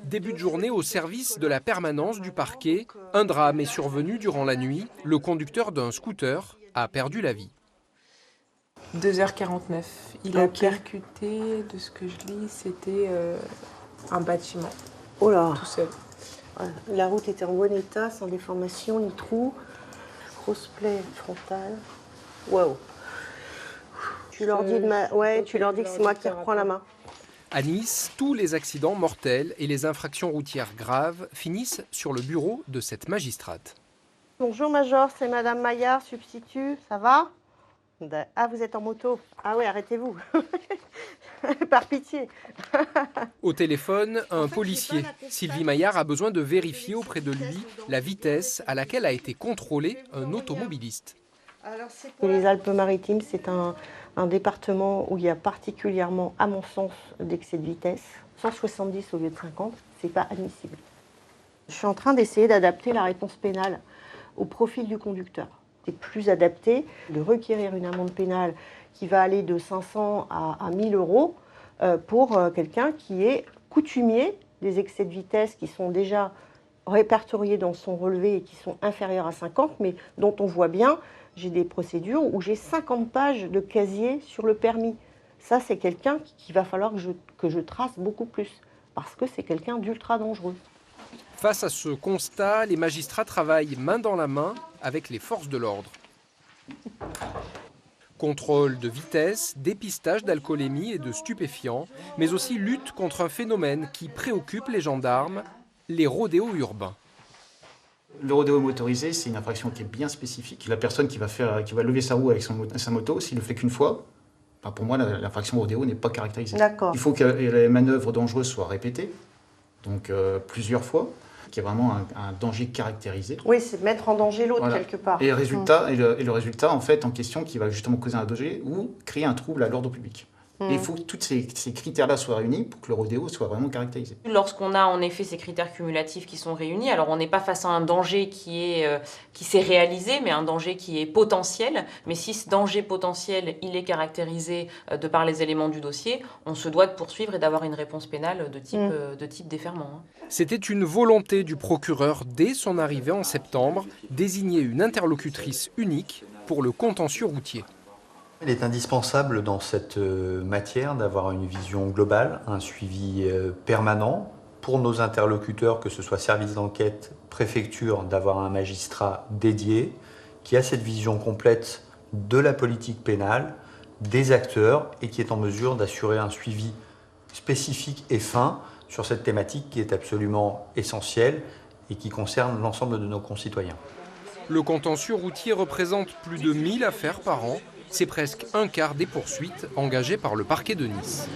Début de journée au service de la permanence du parquet. Un drame est survenu durant la nuit. Le conducteur d'un scooter a perdu la vie. 2h49. Il a percuté, de ce que je lis, c'était un bâtiment. Oh là. Tout seul. Ouais. La route était en bon état, sans déformation ni trou. Grosse plaie frontale. Waouh. Tu leur dis que c'est moi qui reprends la main. À Nice, tous les accidents mortels et les infractions routières graves finissent sur le bureau de cette magistrate. Bonjour Major, c'est Madame Maillard, substitut, ça va? Ah, vous êtes en moto? Ah oui, arrêtez-vous. Par pitié. Au téléphone, un policier. Sylvie Maillard a besoin de vérifier auprès de lui la vitesse à laquelle a été contrôlé un automobiliste. Les Alpes-Maritimes, c'est un département où il y a particulièrement, à mon sens, d'excès de vitesse. 170 au lieu de 50, c'est pas admissible. Je suis en train d'essayer d'adapter la réponse pénale au profil du conducteur. C'est plus adapté de requérir une amende pénale qui va aller de 500 à 1000 euros pour quelqu'un qui est coutumier des excès de vitesse qui sont déjà répertoriés dans son relevé et qui sont inférieurs à 50, mais dont on voit bien, j'ai des procédures où j'ai 50 pages de casier sur le permis. Ça, c'est quelqu'un qu'il va falloir que je trace beaucoup plus, parce que c'est quelqu'un d'ultra dangereux. Face à ce constat, les magistrats travaillent main dans la main avec les forces de l'ordre. Contrôle de vitesse, dépistage d'alcoolémie et de stupéfiants, mais aussi lutte contre un phénomène qui préoccupe les gendarmes, les rodéos urbains. Le rodéo motorisé, c'est une infraction qui est bien spécifique. La personne qui va lever sa roue avec sa moto, s'il ne le fait qu'une fois, pour moi, l'infraction rodéo n'est pas caractérisée. Il faut que les manœuvres dangereuses soient répétées, donc plusieurs fois, qu'il y ait vraiment un danger caractérisé. Oui, c'est mettre en danger l'autre quelque part. Et le résultat, en fait, en question, qui va justement causer un danger ou créer un trouble à l'ordre public. Et il faut que tous ces critères-là soient réunis pour que le rodéo soit vraiment caractérisé. Lorsqu'on a en effet ces critères cumulatifs qui sont réunis, alors on n'est pas face à un danger qui s'est réalisé, mais un danger qui est potentiel. Mais si ce danger potentiel, il est caractérisé de par les éléments du dossier, on se doit de poursuivre et d'avoir une réponse pénale de type déferment. C'était une volonté du procureur dès son arrivée en septembre, désigner une interlocutrice unique pour le contentieux routier. Il est indispensable dans cette matière d'avoir une vision globale, un suivi permanent pour nos interlocuteurs, que ce soit service d'enquête, préfecture, d'avoir un magistrat dédié qui a cette vision complète de la politique pénale, des acteurs et qui est en mesure d'assurer un suivi spécifique et fin sur cette thématique qui est absolument essentielle et qui concerne l'ensemble de nos concitoyens. Le contentieux routier représente plus de 1000 affaires par an. C'est presque un quart des poursuites engagées par le parquet de Nice.